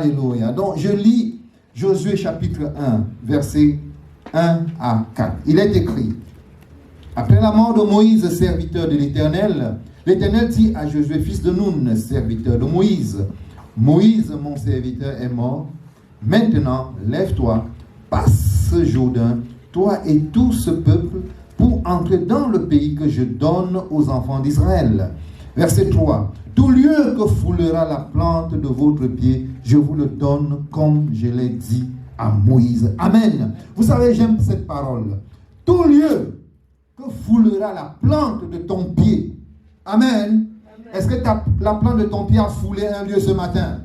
Alléluia. Donc, je lis Josué chapitre 1, versets 1 à 4. Il est écrit, après la mort de Moïse, serviteur de l'Éternel, l'Éternel dit à Josué, fils de Nun, serviteur de Moïse, Moïse, mon serviteur, est mort. Maintenant, lève-toi, passe ce Jourdain, toi et tout ce peuple, pour entrer dans le pays que je donne aux enfants d'Israël. Verset 3. Tout lieu que foulera la plante de votre pied, je vous le donne comme je l'ai dit à Moïse. Amen. Vous savez, j'aime cette parole. Tout lieu que foulera la plante de ton pied. Amen. Est-ce que la plante de ton pied a foulé un lieu ce matin?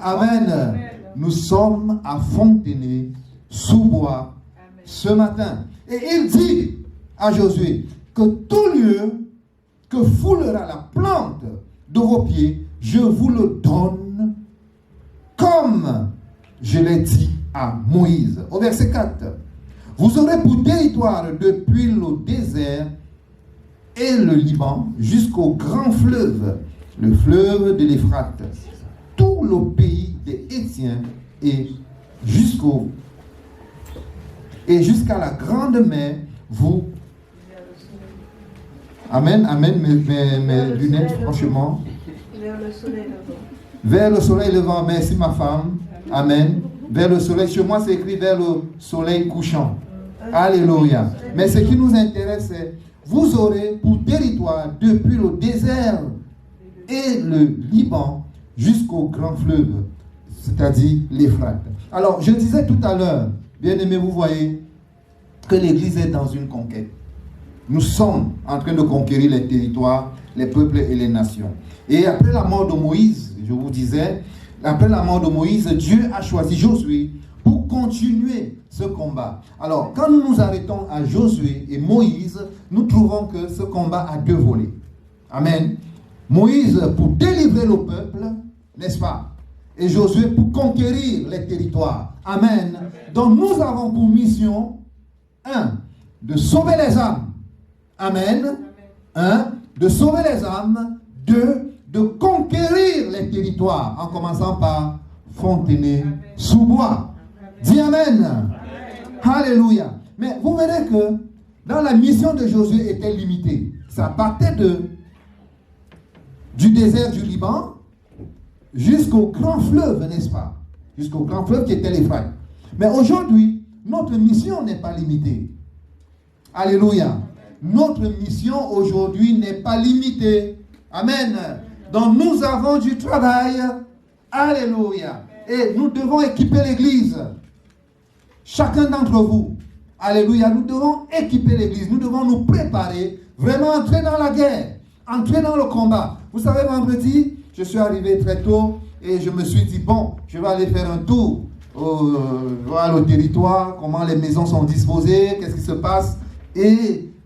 Amen. Amen. Nous sommes à Fontenay-sous-Bois ce matin. Et il dit à Josué que tout lieu que foulera la plante de vos pieds, je vous le donne comme je l'ai dit à Moïse. Au verset 4. Vous aurez pour territoire depuis le désert et le Liban jusqu'au grand fleuve, le fleuve de l'Euphrate, tout le pays des Hétiens et jusqu'à la grande mer, vous. Amen, amen, mes lunettes, franchement. Vers le soleil levant. Vers le soleil levant, merci ma femme. Amen. Vers le soleil, chez moi c'est écrit vers le soleil couchant. Alléluia. Mais ce qui nous intéresse, c'est vous aurez pour territoire depuis le désert et le Liban jusqu'au grand fleuve, c'est-à-dire l'Euphrate. Alors, je disais tout à l'heure, bien aimé, vous voyez que l'Église est dans une conquête. Nous sommes en train de conquérir les territoires, les peuples et les nations. Et après la mort de Moïse, je vous disais, après la mort de Moïse, Dieu a choisi Josué pour continuer ce combat. Alors, quand nous nous arrêtons à Josué et Moïse, nous trouvons que ce combat a deux volets. Amen. Moïse pour délivrer le peuple, n'est-ce pas? Et Josué pour conquérir les territoires. Amen. Donc nous avons pour mission, 1, de sauver les âmes. Amen. 1, de sauver les âmes. 2, de conquérir les territoires, en commençant par Fontenay-sous-Bois. Dis Amen. Amen. Alléluia. Mais vous verrez que dans la mission de Josué était limitée. Ça partait du désert du Liban jusqu'au grand fleuve, n'est-ce pas? Jusqu'au grand fleuve qui était l'Euphrate. Mais aujourd'hui, notre mission n'est pas limitée. Alléluia. Notre mission aujourd'hui n'est pas limitée. Amen. Donc nous avons du travail. Alléluia. Et nous devons équiper l'église. Chacun d'entre vous. Alléluia. Nous devons équiper l'église. Nous devons nous préparer. Vraiment entrer dans la guerre. Entrer dans le combat. Vous savez, vendredi, je suis arrivé très tôt et je me suis dit, bon, je vais aller faire un tour. Voir le territoire, comment les maisons sont disposées, qu'est-ce qui se passe.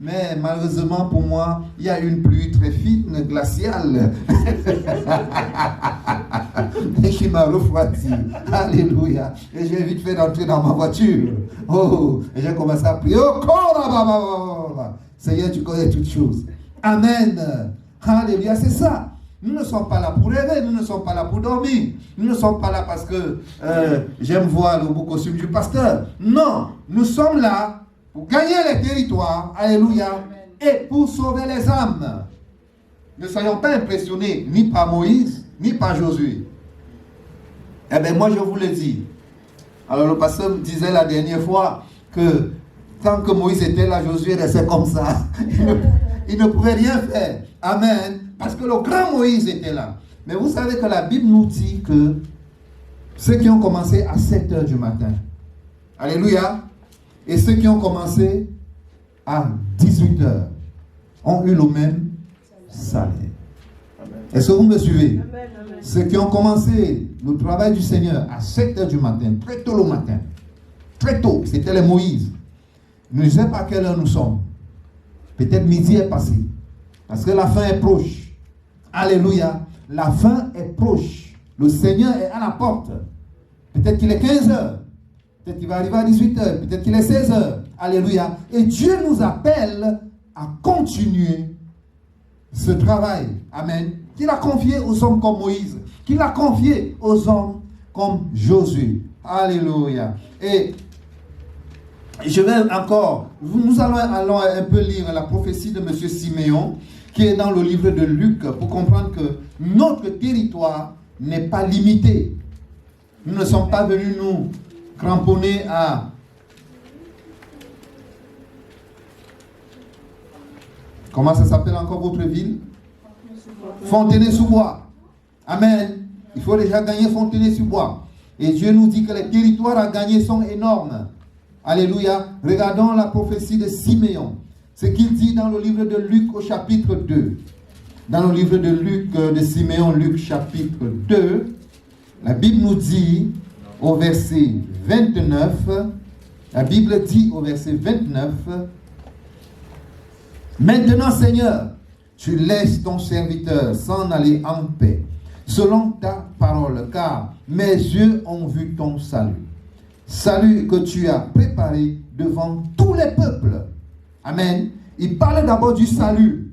Mais malheureusement pour moi, il y a une pluie très fine, glaciale, et qui m'a refroidi. Alléluia. Et j'ai vite fait d'entrer dans ma voiture. Oh, et j'ai commencé à prier. Oh, Seigneur, tu connais toutes choses. Amen. Alléluia, c'est ça. Nous ne sommes pas là pour rêver, nous ne sommes pas là pour dormir. Nous ne sommes pas là parce que j'aime voir le beau costume du pasteur. Non, nous sommes là pour gagner les territoires, alléluia, et pour sauver les âmes. Ne soyons pas impressionnés ni par Moïse, ni par Josué. Eh bien, moi je vous le dis. Alors le pasteur me disait la dernière fois que tant que Moïse était là, Josué restait comme ça. Il ne pouvait rien faire. Amen. Parce que le grand Moïse était là. Mais vous savez que la Bible nous dit que ceux qui ont commencé à 7 heures du matin, alléluia, et ceux qui ont commencé à 18 heures ont eu le même salaire. Est-ce que vous me suivez? Amen, amen. Ceux qui ont commencé le travail du Seigneur à 7 heures du matin, très tôt le matin, très tôt, c'était les Moïse. Je ne sais pas à quelle heure nous sommes. Peut-être midi est passé. Parce que la fin est proche. Alléluia. La fin est proche. Le Seigneur est à la porte. Peut-être qu'il est 15 heures. Peut-être qu'il va arriver à 18 heures. Peut-être qu'il est 16 heures. Alléluia. Et Dieu nous appelle à continuer ce travail. Amen. Qu'il a confié aux hommes comme Moïse. Qu'il a confié aux hommes comme Josué. Alléluia. Et je vais encore, nous allons un peu lire la prophétie de M. Siméon, qui est dans le livre de Luc, pour comprendre que notre territoire n'est pas limité. Nous ne sommes pas venus nous cramponner à... Comment ça s'appelle encore votre ville? Fontenay-sous-Bois. Amen. Il faut déjà gagner Fontenay-sous-Bois. Et Dieu nous dit que les territoires à gagner sont énormes. Alléluia. Regardons la prophétie de Siméon. Ce qu'il dit dans le livre de Luc au chapitre 2. Dans le livre de Luc, de Siméon, Luc chapitre 2, la Bible nous dit au verset 29, la Bible dit au verset 29, maintenant Seigneur, tu laisses ton serviteur s'en aller en paix, selon ta parole, car mes yeux ont vu ton salut. Salut que tu as préparé devant tous les peuples. Amen. Il parle d'abord du salut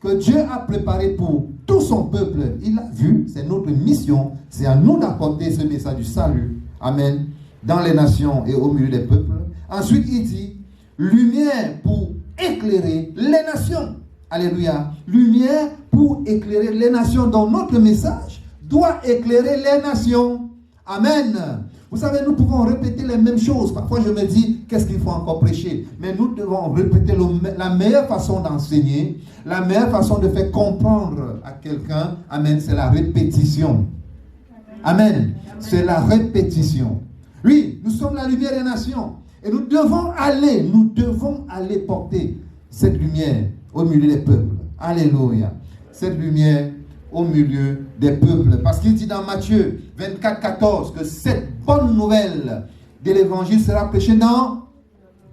que Dieu a préparé pour tout son peuple. Il l'a vu, c'est notre mission. C'est à nous d'apporter ce message du salut. Amen. Dans les nations et au milieu des peuples. Ensuite, il dit, lumière pour éclairer les nations. Alléluia. Lumière pour éclairer les nations. Donc notre message doit éclairer les nations. Amen. Vous savez, nous pouvons répéter les mêmes choses. Parfois, je me dis, qu'est-ce qu'il faut encore prêcher? Mais nous devons répéter la meilleure façon d'enseigner, la meilleure façon de faire comprendre à quelqu'un. Amen. C'est la répétition. Amen. C'est la répétition. Oui, nous sommes la lumière des nations. Et nous devons aller porter cette lumière au milieu des peuples. Alléluia. Cette lumière au milieu des peuples. Parce qu'il dit dans Matthieu 24, 14 que cette bonne nouvelle de l'évangile sera prêchée dans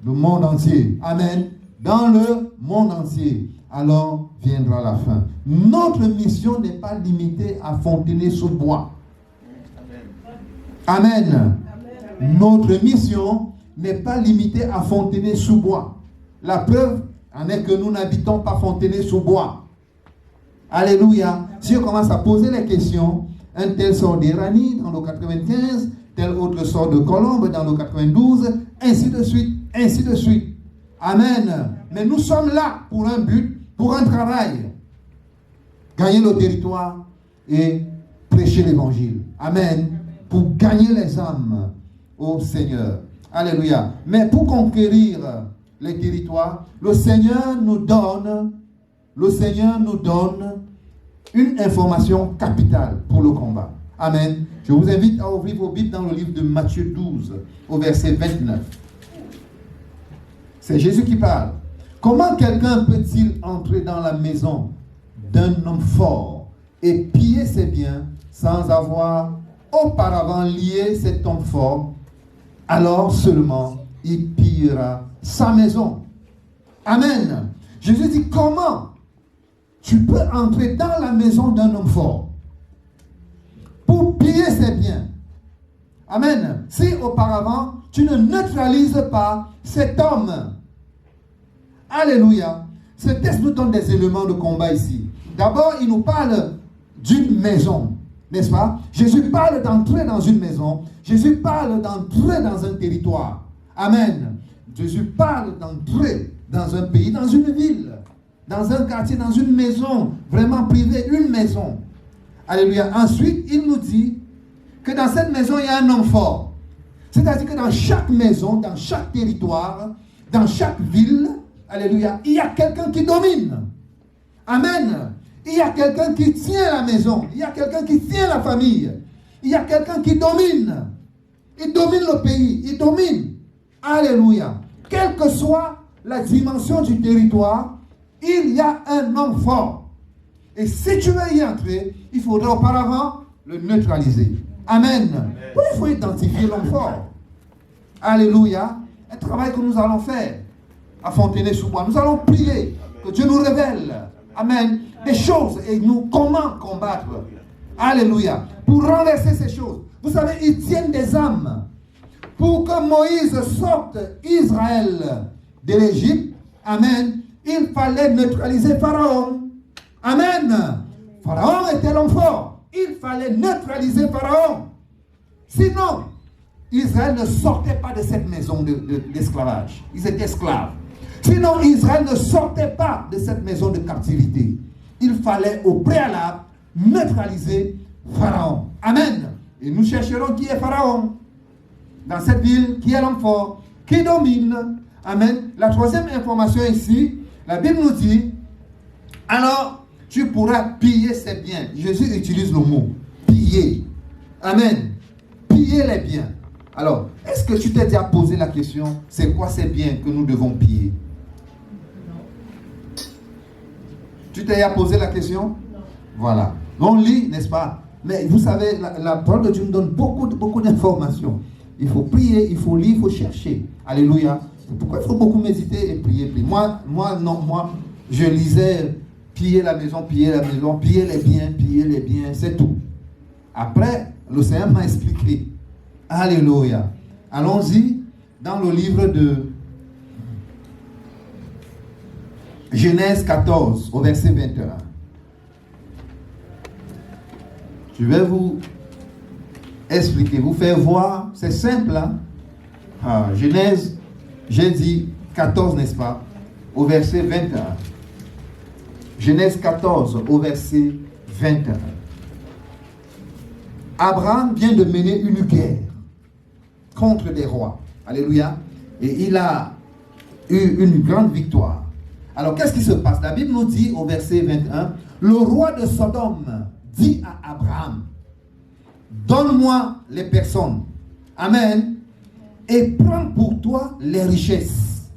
le monde entier. Amen. Dans le monde entier. Alors viendra la fin. Notre mission n'est pas limitée à Fontenay-sous-Bois. Amen. Amen. Notre mission n'est pas limitée à Fontenay-sous-Bois. La preuve en est que nous n'habitons pas Fontenay-sous-Bois. Alléluia. Si on commence à poser les questions, un tel sort d'Irani dans le 95, tel autre sort de Colombe dans le 92, ainsi de suite, ainsi de suite. Amen. Mais nous sommes là pour un but, pour un travail. Gagner le territoire et prêcher l'évangile. Amen. Pour gagner les âmes au Seigneur. Alléluia. Mais pour conquérir les territoires, le Seigneur nous donne une information capitale pour le combat. Amen. Je vous invite à ouvrir vos Bibles dans le livre de Matthieu 12, au verset 29. C'est Jésus qui parle. Comment quelqu'un peut-il entrer dans la maison d'un homme fort et piller ses biens sans avoir auparavant lié cet homme fort? Alors seulement il pillera sa maison. Amen. Jésus dit, comment tu peux entrer dans la maison d'un homme fort pour piller ses biens? Amen. Si auparavant, tu ne neutralises pas cet homme. Alléluia. Ce texte nous donne des éléments de combat ici. D'abord, il nous parle d'une maison, n'est-ce pas? Jésus parle d'entrer dans une maison. Jésus parle d'entrer dans un territoire. Amen. Jésus parle d'entrer dans un pays, dans une ville, dans un quartier, dans une maison, vraiment privée, une maison. Alléluia. Ensuite, il nous dit que dans cette maison, il y a un homme fort. C'est-à-dire que dans chaque maison, dans chaque territoire, dans chaque ville, alléluia, il y a quelqu'un qui domine. Amen. Il y a quelqu'un qui tient la maison. Il y a quelqu'un qui tient la famille. Il y a quelqu'un qui domine. Il domine le pays. Il domine. Alléluia. Quelle que soit la dimension du territoire, il y a un homme fort. Et si tu veux y entrer, il faudra auparavant le neutraliser. Amen. Oui, il faut identifier l'homme fort. Alléluia. Un travail que nous allons faire à Fontenay-sous-Bois. Nous allons prier que Dieu nous révèle. Amen. Des choses et nous comment combattre. Alléluia. Pour renverser ces choses. Vous savez, ils tiennent des âmes. Pour que Moïse sorte Israël de l'Égypte, amen, il fallait neutraliser Pharaon. Amen. Pharaon était l'homme fort. Il fallait neutraliser Pharaon. Sinon, Israël ne sortait pas de cette maison d'esclavage. Ils étaient esclaves. Sinon, Israël ne sortait pas de cette maison de captivité. Il fallait au préalable neutraliser Pharaon. Amen. Et nous chercherons qui est Pharaon. Dans cette ville, qui est l'homme fort, qui domine. Amen. La troisième information ici, la Bible nous dit, alors tu pourras piller ses biens. Jésus utilise le mot piller. Amen. Piller les biens. Alors, est-ce que tu t'es déjà posé la question, c'est quoi ces biens que nous devons piller? Non. Tu t'es déjà posé la question? Non. Voilà. On lit, n'est-ce pas? Mais vous savez, la parole de Dieu nous donne beaucoup d'informations. Il faut prier, il faut lire, il faut chercher. Alléluia. Pourquoi il faut beaucoup méditer et prier? Moi, je lisais piller la maison, piller les biens, c'est tout. Après, le Seigneur m'a expliqué. Alléluia. Allons-y dans le livre de Genèse 14, au verset 21. Je vais vous expliquer, vous faire voir. C'est simple, hein? Genèse, j'ai dit 14, n'est-ce pas? Au verset 21. Genèse 14, au verset 21. Abraham vient de mener une guerre contre des rois. Alléluia. Et il a eu une grande victoire. Alors, qu'est-ce qui se passe? La Bible nous dit au verset 21, le roi de Sodome dit à Abraham, donne-moi les personnes. Amen. Et prends pour toi les richesses.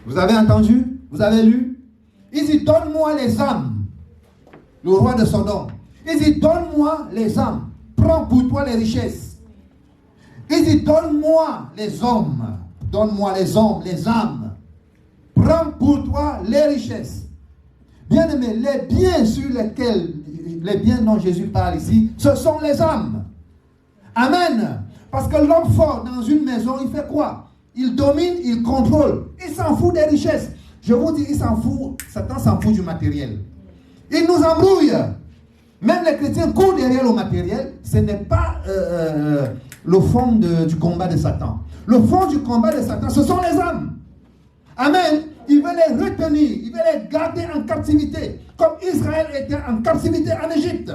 Vous avez entendu? Vous avez lu? Il dit, donne-moi les âmes. Le roi de Sodome. Il dit, donne-moi les âmes. Prends pour toi les richesses. Il dit, donne-moi les hommes. Donne-moi les hommes, les âmes. Prends pour toi les richesses. Bien aimé, les biens sur lesquels, les biens dont Jésus parle ici, ce sont les âmes. Amen. Parce que l'homme fort dans une maison, il fait quoi? Il domine, il contrôle. Il s'en fout des richesses. Je vous dis, il s'en fout. Satan s'en fout du matériel. Il nous embrouille. Même les chrétiens courent derrière le matériel. Ce n'est pas le fond du combat de Satan. Le fond du combat de Satan, ce sont les âmes. Amen. Il veut les retenir. Il veut les garder en captivité. Comme Israël était en captivité en Égypte.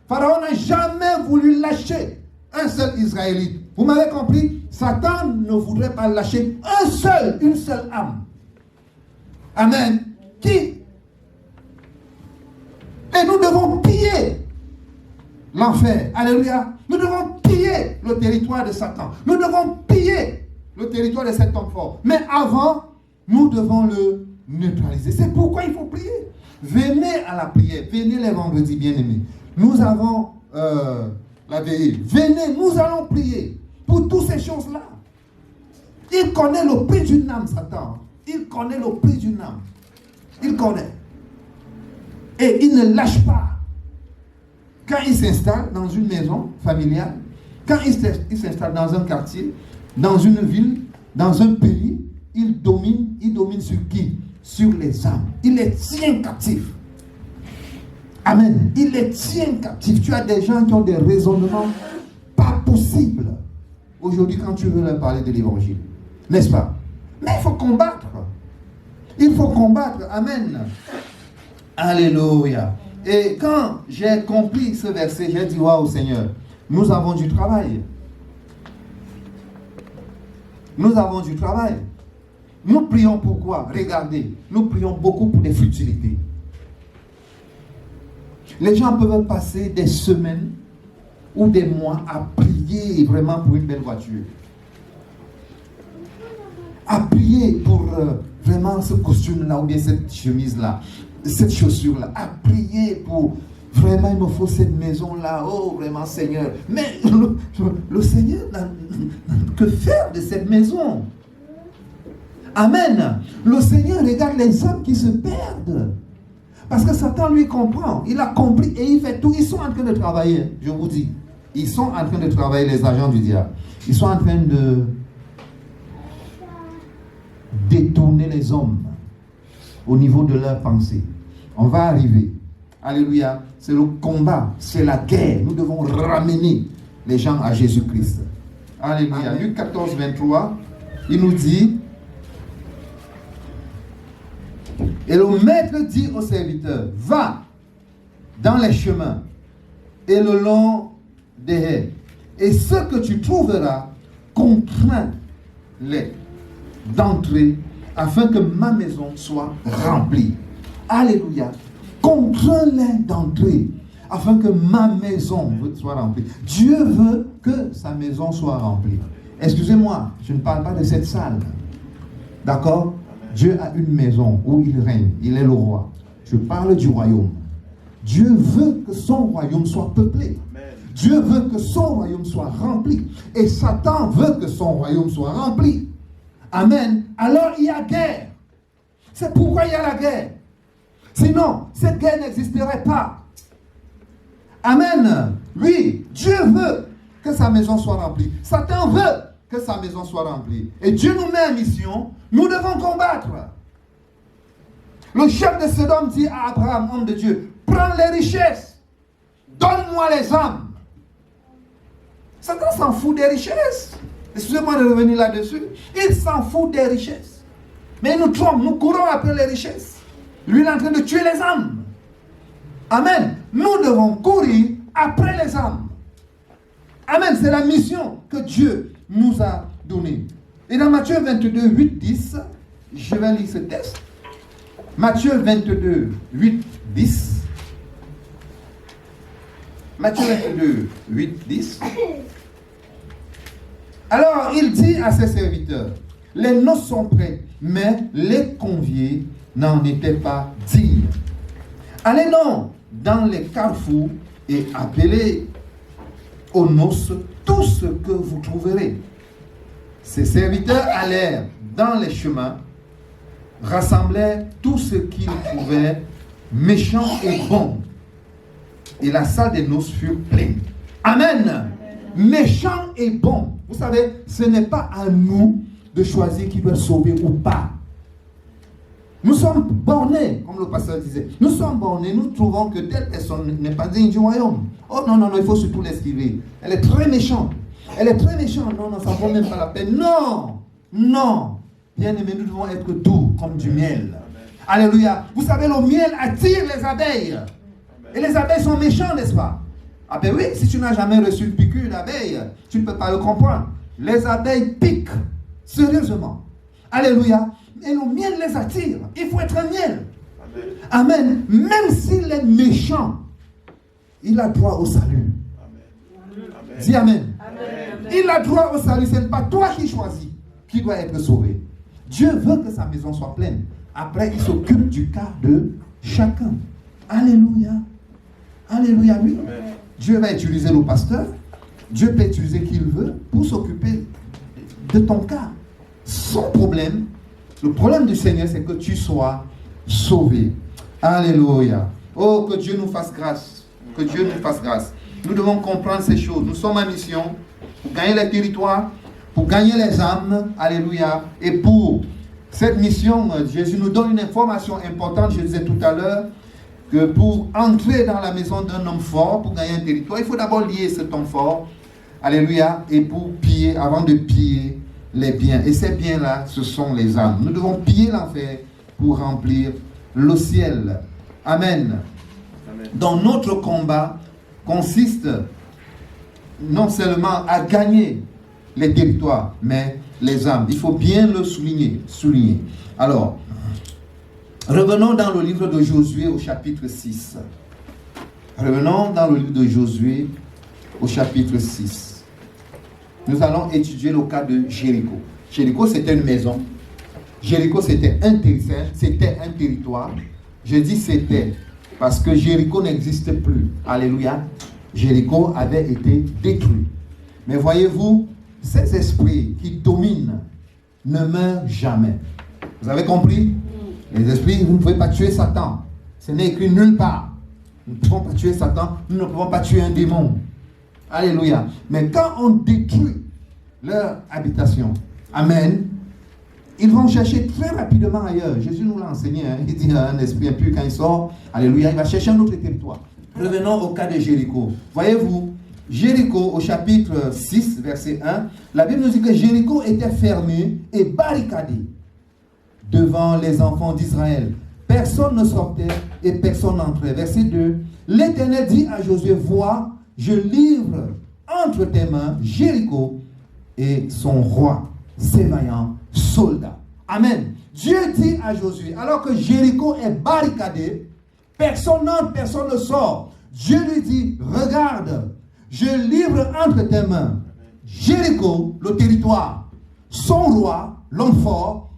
Pharaon n'a jamais voulu lâcher un seul Israélite. Vous m'avez compris? Satan ne voudrait pas lâcher une seule âme. Amen. Qui? Et nous devons piller l'enfer. Alléluia. Nous devons piller le territoire de Satan. Nous devons piller le territoire de cet homme fort. Mais avant, nous devons le neutraliser. C'est pourquoi il faut prier. Venez à la prière. Venez les vendredis, bien-aimés. Nous avons la veillée. Venez, nous allons prier pour toutes ces choses-là. Il connaît le prix d'une âme, Satan. Il connaît le prix d'une âme. Il connaît. Et il ne lâche pas. Quand il s'installe dans une maison familiale, quand il s'installe dans un quartier, dans une ville, dans un pays, il domine sur qui? Sur les âmes. Il les tient captifs. Amen. Il les tient captifs. Tu as des gens qui ont des raisonnements pas possibles. Aujourd'hui, quand tu veux leur parler de l'évangile. N'est-ce pas? Mais il faut combattre. Il faut combattre. Amen. Alléluia. Et quand j'ai compris ce verset, j'ai dit, waouh Seigneur, nous avons du travail. Nous avons du travail. Nous prions pourquoi? Regardez, nous prions beaucoup pour des futilités. Les gens peuvent passer des semaines ou des mois à prier vraiment pour une belle voiture. À prier pour vraiment ce costume-là ou bien cette chemise-là, cette chaussure-là. À prier pour vraiment il me faut cette maison-là. Oh vraiment Seigneur. Mais le Seigneur n'a que faire de cette maison. Amen. Le Seigneur regarde les âmes qui se perdent. Parce que Satan lui comprend. Il a compris et il fait tout. Ils sont en train de travailler, je vous dis. Ils sont en train de travailler, les agents du diable. Ils sont en train de détourner les hommes au niveau de leur pensée. On va arriver. Alléluia. C'est le combat, c'est la guerre. Nous devons ramener les gens à Jésus-Christ. Alléluia. Amen. Luc 14, 23, il nous dit, et le maître dit au serviteur, va dans les chemins et le long des haies, et ce que tu trouveras, contrains-les d'entrer afin que ma maison soit remplie. Alléluia. Contrains-les d'entrer afin que ma maison soit remplie. Dieu veut que sa maison soit remplie. Excusez-moi, je ne parle pas de cette salle. D'accord? Dieu a une maison où il règne. Il est le roi. Je parle du royaume. Dieu veut que son royaume soit peuplé. Dieu veut que son royaume soit rempli. Et Satan veut que son royaume soit rempli. Amen. Alors il y a guerre. C'est pourquoi il y a la guerre. Sinon, cette guerre n'existerait pas. Amen. Oui, Dieu veut que sa maison soit remplie. Satan veut que sa maison soit remplie. Et Dieu nous met en mission. Nous devons combattre. Le chef de Sodome dit à Abraham, homme de Dieu, prends les richesses. Donne-moi les âmes. Satan s'en fout des richesses. Excusez-moi de revenir là-dessus. Il s'en fout des richesses. Mais il nous trompe, nous courons après les richesses. Lui, il est en train de tuer les âmes. Amen. Nous devons courir après les âmes. Amen. C'est la mission que Dieu nous a donnée. Et dans Matthieu 22, 8, 10, je vais lire ce texte. Matthieu 22, 8, 10. Matthieu 22, 8, 10. Alors, il dit à ses serviteurs, les noces sont prêtes, mais les conviés n'en étaient pas dignes. Allez donc dans les carrefours et appelez aux noces tout ce que vous trouverez. Ses serviteurs allèrent dans les chemins, rassemblèrent tout ce qu'ils trouvaient, méchants et bons. Et la salle des noces fut pleine. Amen. Méchants et bons. Vous savez, ce n'est pas à nous de choisir qui doit sauver ou pas. Nous sommes bornés, comme le pasteur disait. Nous sommes bornés, nous trouvons que telle personne n'est pas digne du royaume. Oh non, non, non, il faut surtout l'esquiver. Elle est très méchante. Elle est très méchante. Non, non, ça ne vaut même pas la peine. Non, non. Bien-aimés, nous devons être doux comme du miel. Alléluia. Vous savez, le miel attire les abeilles. Et les abeilles sont méchantes, n'est-ce pas? Ah ben oui, si tu n'as jamais reçu une piqûre d'abeille, tu ne peux pas le comprendre. Les abeilles piquent, sérieusement. Alléluia. Et le miel les attire. Il faut être un miel. Amen. Même s'il est méchant, il a droit au salut. Amen. Dis amen. Amen. Il a droit au salut. Ce n'est pas toi qui choisis qui doit être sauvé. Dieu veut que sa maison soit pleine. Après, il s'occupe du cas de chacun. Alléluia. Alléluia, oui. Amen. Dieu va utiliser le pasteur. Dieu peut utiliser qui il veut pour s'occuper de ton cas. Son problème, le problème du Seigneur, c'est que tu sois sauvé. Alléluia. Oh, que Dieu nous fasse grâce. Que Dieu nous fasse grâce. Nous devons comprendre ces choses. Nous sommes en mission pour gagner les territoires, pour gagner les âmes. Alléluia. Et pour cette mission, Jésus nous donne une information importante. Je disais tout à l'heure que pour entrer dans la maison d'un homme fort, pour gagner un territoire, il faut d'abord lier cet homme fort. Alléluia. Et pour piller, avant de piller les biens. Et ces biens-là, ce sont les âmes. Nous devons piller l'enfer pour remplir le ciel. Amen. Amen. Donc notre combat consiste non seulement à gagner les territoires, mais les âmes. Il faut bien le souligner. Alors, revenons dans le livre de Josué au chapitre 6. Revenons dans le livre de Josué au chapitre 6. Nous allons étudier le cas de Jéricho. Jéricho, c'était une maison. Jéricho, c'était un territoire. Je dis c'était parce que Jéricho n'existe plus. Alléluia. Jéricho avait été détruit. Mais voyez-vous, ces esprits qui dominent ne meurent jamais. Vous avez compris? Les esprits, vous ne pouvez pas tuer Satan. Ce n'est écrit nulle part. Nous ne pouvons pas tuer Satan. Nous ne pouvons pas tuer un démon. Alléluia. Mais quand on détruit leur habitation, amen, ils vont chercher très rapidement ailleurs. Jésus nous l'a enseigné. Il dit à un esprit impur quand il sort, alléluia, il va chercher un autre territoire. Revenons au cas de Jéricho. Voyez-vous, Jéricho, au chapitre 6, verset 1, la Bible nous dit que Jéricho était fermé et barricadé devant les enfants d'Israël. Personne ne sortait et personne n'entrait. Verset 2, l'Éternel dit à Josué, vois, je livre entre tes mains Jéricho et son roi, ses vaillants soldats. Amen. Dieu dit à Josué, alors que Jéricho est barricadé, personne n'entre, personne ne sort. Dieu lui dit, regarde, je livre entre tes mains Jéricho, le territoire, son roi, l'homme fort,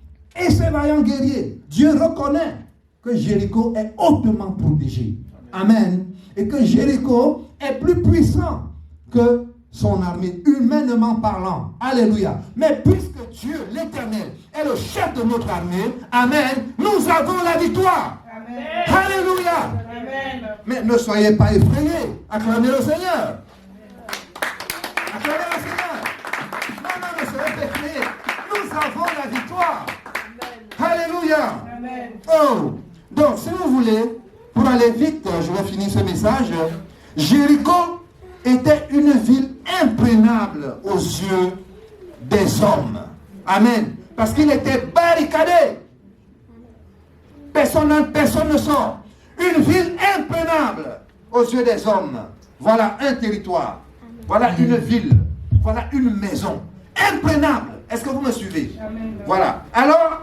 et ses vaillants guerriers. Dieu reconnaît que Jéricho est hautement protégé. Amen. Et que Jéricho est plus puissant que son armée, humainement parlant. Alléluia. Mais puisque Dieu, l'Éternel, est le chef de notre armée, amen, nous avons la victoire. Amen. Alléluia. Amen. Mais ne soyez pas effrayés. Acclamez le Seigneur. Acclamez le Seigneur. Non, ne soyez pas effrayés. Nous avons la victoire. Amen. Alléluia. Amen. Oh. Donc, si vous voulez, pour aller vite, je vais finir ce message. Jéricho était une ville imprenable aux yeux des hommes. Amen. Parce qu'il était barricadé. Personne ne sort. Une ville imprenable aux yeux des hommes. Voilà un territoire. Voilà une ville. Voilà une maison. Imprenable. Est-ce que vous me suivez? Amen. Voilà. Alors,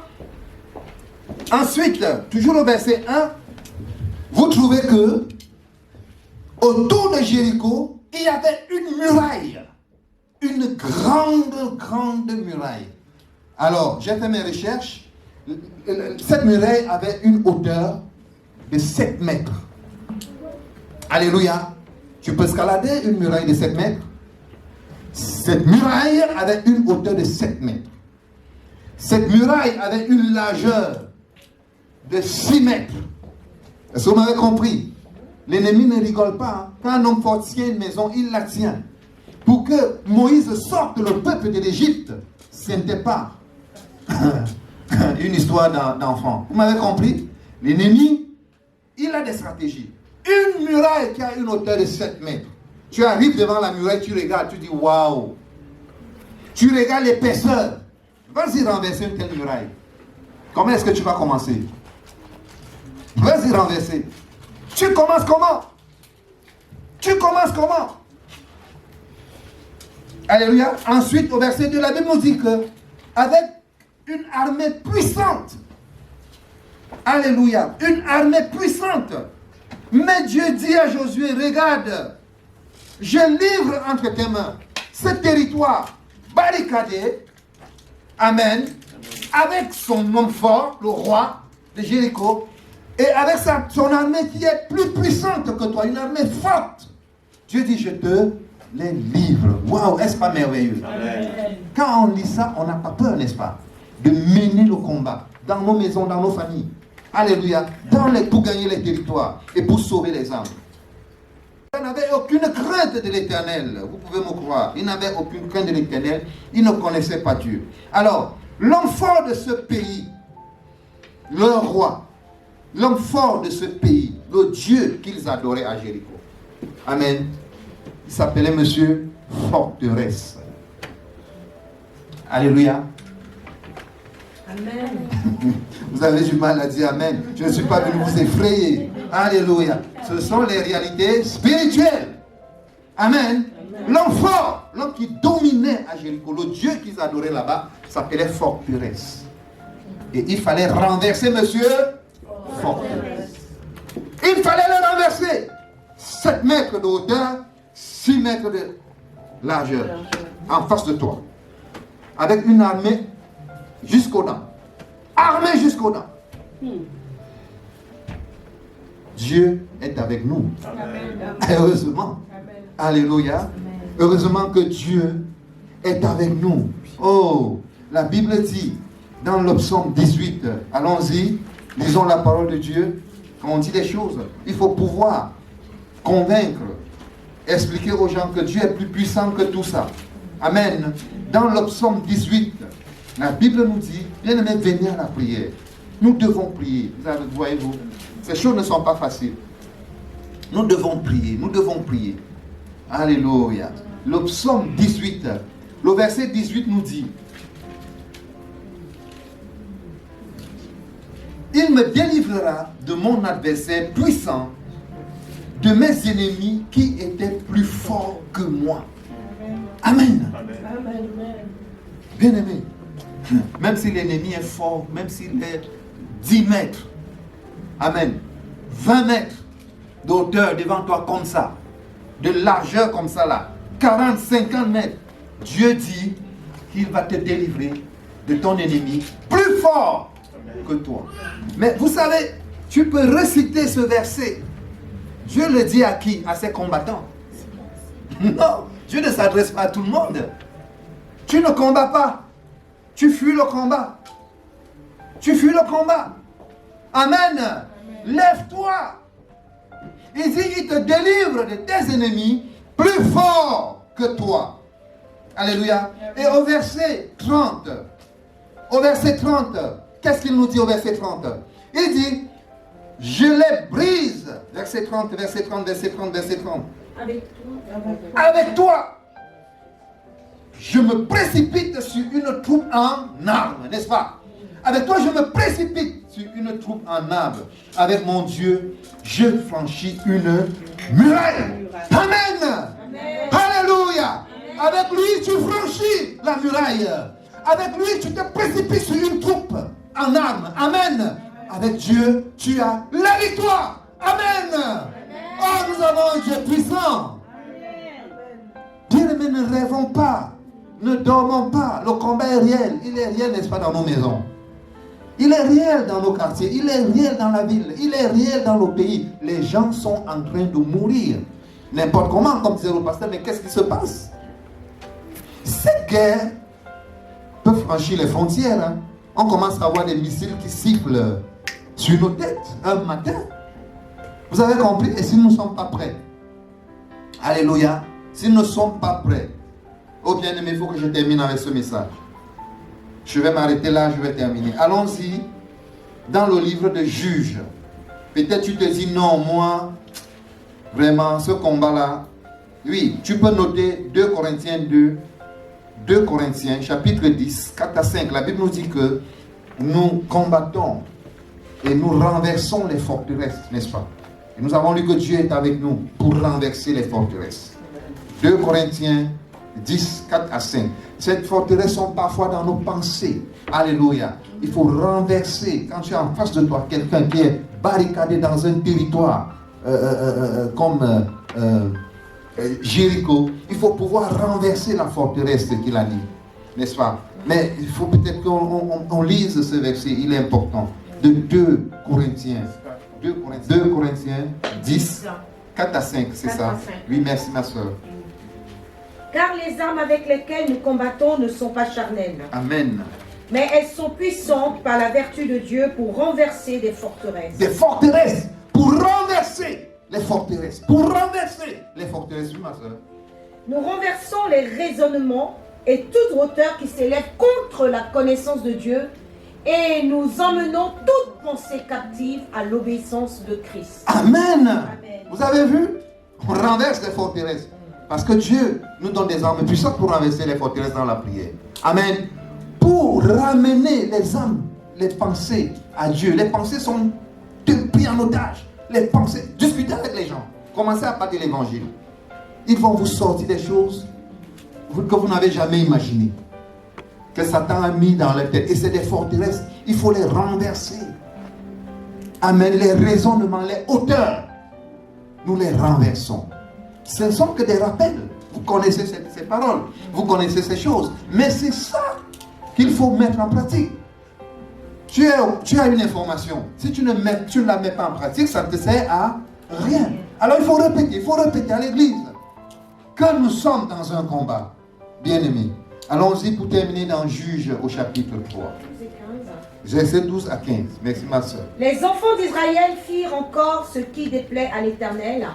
ensuite, toujours au verset 1, vous trouvez que autour de Jéricho, il y avait une muraille. Une grande muraille. Alors, j'ai fait mes recherches. Cette muraille avait une hauteur de 7 mètres. Alléluia. Tu peux escalader une muraille de 7 mètres. Cette muraille avait une hauteur de 7 mètres. Cette muraille avait une largeur de 6 mètres. Est-ce que vous m'avez compris? L'ennemi ne rigole pas. Hein. Quand un homme fort tient une maison, il la tient. Pour que Moïse sorte le peuple de l'Égypte, ce n'était pas une histoire d'enfant. Vous m'avez compris? L'ennemi, il a des stratégies. Une muraille qui a une hauteur de 7 mètres. Tu arrives devant la muraille, tu regardes, tu dis waouh. Tu regardes l'épaisseur. Vas-y renverser une telle muraille. Comment est-ce que tu vas commencer? Vas-y renverser. Tu commences comment? Alléluia. Ensuite, au verset 2, la Bible nous dit que avec une armée puissante. Alléluia. Une armée puissante. Mais Dieu dit à Josué, regarde, je livre entre tes mains ce territoire barricadé. Amen. Avec son homme fort, le roi de Jéricho, et avec son armée qui est plus puissante que toi, une armée forte. Dieu dit, je te les livre. Waouh, est-ce pas merveilleux? Amen. Quand on lit ça, on n'a pas peur, n'est-ce pas, de mener le combat dans nos maisons, dans nos familles. Alléluia. Pour gagner les territoires et pour sauver les âmes. Il n'avait aucune crainte de l'Éternel. Vous pouvez me croire. Il n'avait aucune crainte de l'Éternel. Il ne connaissait pas Dieu. Alors, l'homme fort de ce pays, leur roi, l'homme fort de ce pays, le Dieu qu'ils adoraient à Jéricho. Amen. Il s'appelait Monsieur Forteresse. Alléluia. Amen. Vous avez du mal à dire Amen. Je ne suis pas venu vous effrayer. Alléluia. Ce sont les réalités spirituelles. Amen. L'homme fort, l'homme qui dominait à Jéricho, le Dieu qu'ils adoraient là-bas, s'appelait Forteresse. Et il fallait renverser Monsieur Forteresse. Il fallait le renverser. 7 mètres de hauteur, 6 mètres de largeur, en face de toi. Avec une armée jusqu'aux dents. Armée jusqu'aux dents. Dieu est avec nous. Amen. Heureusement. Amen. Alléluia. Amen. Heureusement que Dieu est avec nous. Oh, la Bible dit dans le psaume 18, allons-y, lisons la parole de Dieu. Quand on dit des choses, il faut pouvoir convaincre, expliquer aux gens que Dieu est plus puissant que tout ça. Amen. Dans le psaume 18, la Bible nous dit, bien aimé, venez à la prière. Nous devons prier. Voyez-vous, ces choses ne sont pas faciles. Nous devons prier, nous devons prier. Alléluia. Le psaume 18, le verset 18 nous dit: il me délivrera de mon adversaire puissant, de mes ennemis qui étaient plus forts que moi. Amen. Amen. Bien aimé, même si l'ennemi est fort, même s'il est 10 mètres, amen, 20 mètres d'auteur devant toi comme ça, de largeur comme ça là, 40, 50 mètres, Dieu dit qu'il va te délivrer de ton ennemi plus fort que toi. Mais vous savez, tu peux réciter ce verset. Dieu le dit à qui? À ses combattants. Non, Dieu ne s'adresse pas à tout le monde. Tu ne combats pas. Tu fuis le combat. Tu fuis le combat. Amen. Lève-toi. Il dit, il te délivre de tes ennemis plus forts que toi. Alléluia. Et au verset 30, qu'est-ce qu'il nous dit au verset 30? Il dit, je les brise. Verset 30, verset 30, verset 30, verset 30. Avec toi. Je me précipite sur une troupe en armes, n'est-ce pas? Avec toi, je me précipite sur une troupe en armes. Avec mon Dieu, je franchis une muraille. Amen. Alléluia. Avec lui, tu franchis la muraille. Avec lui, tu te précipites sur une troupe en armes. Amen. Avec Dieu, tu as la victoire. Amen. Oh, nous avons un Dieu puissant. Bien-aimés, ne rêvons pas. Ne dormons pas. Le combat est réel. Il est réel, n'est-ce pas, dans nos maisons. Il est réel dans nos quartiers. Il est réel dans la ville. Il est réel dans nos pays. Les gens sont en train de mourir. N'importe comment, comme disait le pasteur, mais qu'est-ce qui se passe? Cette guerre peut franchir les frontières. Hein. On commence à avoir des missiles qui sifflent sur nos têtes un matin. Vous avez compris? Et si nous ne sommes pas prêts? Alléluia. Si nous ne sommes pas prêts, oh bien aimé, il faut que je termine avec ce message. Je vais m'arrêter là, je vais terminer. Allons-y dans le livre de Juges. Peut-être tu te dis non, moi, vraiment, ce combat-là, oui, tu peux noter 2 Corinthiens 2 Corinthiens, chapitre 10, 4 à 5. La Bible nous dit que nous combattons et nous renversons les forteresses, n'est-ce pas? Et nous avons lu que Dieu est avec nous pour renverser les forteresses. 2 Corinthiens 10, 4 à 5. Ces forteresses sont parfois dans nos pensées. Alléluia. Il faut renverser. Quand tu as en face de toi quelqu'un qui est barricadé dans un territoire comme Jéricho, il faut pouvoir renverser la forteresse qu'il a dit. N'est-ce pas? Mais il faut peut-être qu'on lise ce verset. Il est important. De 2 Corinthiens 10, 4 à 5, c'est ça? Oui, merci ma soeur. Car les armes avec lesquelles nous combattons ne sont pas charnelles. Amen. Mais elles sont puissantes par la vertu de Dieu pour renverser des forteresses. Des forteresses. Pour renverser les forteresses. Pour renverser les forteresses, oui ma soeur. Nous renversons les raisonnements et toute hauteur qui s'élève contre la connaissance de Dieu. Et nous emmenons toute pensée captive à l'obéissance de Christ. Amen. Amen. Vous avez vu? On renverse les forteresses. Parce que Dieu nous donne des armes puissantes pour renverser les forteresses dans la prière. Amen. Pour ramener les âmes, les pensées à Dieu. Les pensées sont pris en otage. Les pensées, discutez avec les gens. Commencez à parler de l'évangile. Ils vont vous sortir des choses que vous n'avez jamais imaginées. Que Satan a mis dans la tête. Et c'est des forteresses. Il faut les renverser. Amen. Les raisonnements, les hauteurs, nous les renversons. Ce ne sont que des rappels. Vous connaissez ces paroles. Vous connaissez ces choses. Mais c'est ça qu'il faut mettre en pratique. Tu as une information. Si tu ne la mets pas en pratique, ça ne te sert à rien. Alors il faut répéter à l'église que nous sommes dans un combat. Bien-aimés. Allons-y pour terminer dans Juges au chapitre 3. Verset 12 à 15. Merci ma soeur. Les enfants d'Israël firent encore ce qui déplaît à l'Éternel.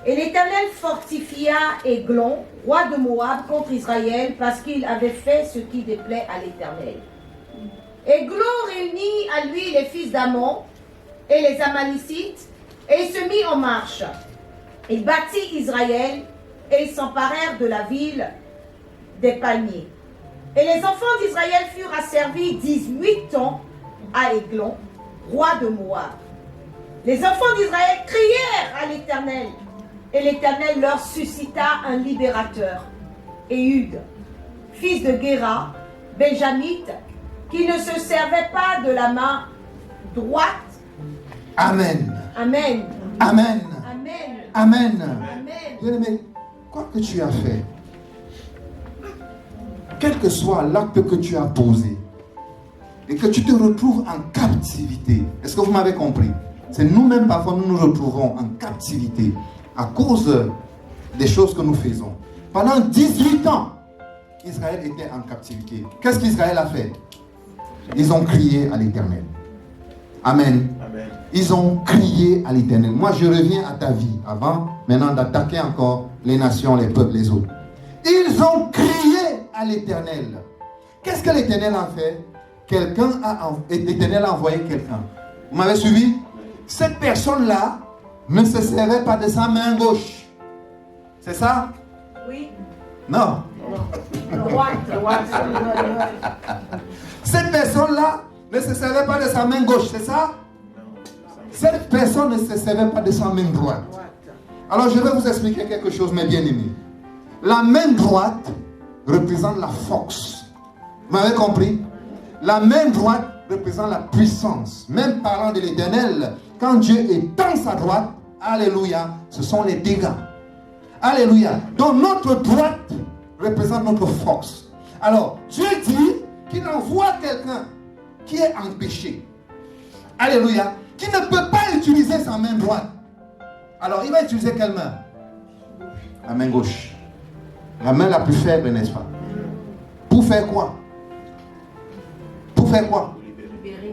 Et l'Éternel fortifia Églon, roi de Moab, contre Israël, parce qu'il avait fait ce qui déplaît à l'Éternel. Églon réunit à lui les fils d'Ammon et les Amalicites, et il se mit en marche. Il battit Israël et ils s'emparèrent de la ville des palmiers. Et les enfants d'Israël furent asservis 18 ans à Églon, roi de Moab. Les enfants d'Israël crièrent à l'Éternel, et l'Éternel leur suscita un libérateur, Éhud, fils de Guéra, benjamite, qui ne se servait pas de la main droite. Amen. Amen. Amen. Amen. Amen. Amen. Bien-aimé, quoi que tu as fait, quel que soit l'acte que tu as posé, et que tu te retrouves en captivité, est-ce que vous m'avez compris? C'est nous-mêmes, parfois, nous nous retrouvons en captivité à cause des choses que nous faisons. Pendant 18 ans, Israël était en captivité. Qu'est-ce qu'Israël a fait? Ils ont crié à l'Éternel. Amen. Amen. Ils ont crié à l'Éternel. Moi, je reviens à ta vie, avant maintenant d'attaquer encore les nations, les peuples, les autres. Ils ont crié à l'Éternel. Qu'est-ce que l'Éternel a fait? L'Éternel a envoyé quelqu'un. Vous m'avez suivi? Cette personne-là ne se servait pas de sa main gauche. C'est ça? Oui. Non. Droite. Cette personne-là ne se servait pas de sa main gauche, c'est ça? Cette personne ne se servait pas de sa main droite. Alors je vais vous expliquer quelque chose, mes bien-aimés. La main droite représente la force. Vous m'avez compris? La main droite représente la puissance. Même parlant de l'Éternel, quand Dieu étend sa droite, alléluia, ce sont les dégâts. Alléluia. Donc notre droite représente notre force. Alors, Dieu dit qu'il envoie quelqu'un qui est empêché. Alléluia. Qui ne peut pas utiliser sa main droite. Alors, il va utiliser quelle main? La main gauche. La main la plus faible, n'est-ce pas? Pour faire quoi? Pour faire quoi?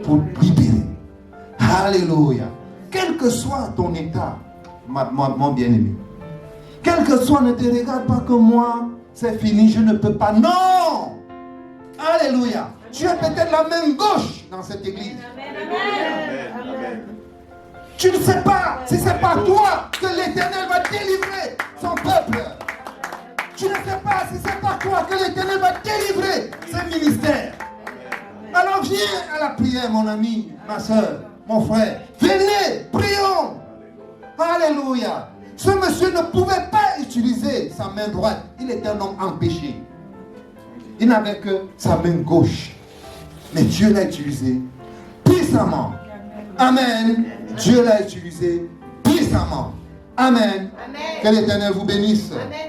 Pour libérer. Alléluia. Quel que soit ton état, mon bien-aimé, quel que soit, ne te regarde pas comme moi, c'est fini, je ne peux pas. Non! Alléluia. Tu as peut-être la main gauche dans cette église. Amen. Tu ne sais pas si c'est par toi que l'Éternel va délivrer son peuple. Tu ne sais pas si c'est par toi que l'Éternel va délivrer ce ministère. Alors viens à la prière, mon ami, ma soeur, mon frère. Venez, prions. Alléluia. Ce monsieur ne pouvait pas utiliser sa main droite. Il était un homme empêché. Il n'avait que sa main gauche. Mais Dieu l'a utilisé puissamment. Amen. Dieu l'a utilisé puissamment. Amen. Amen. Que l'Éternel vous bénisse. Amen.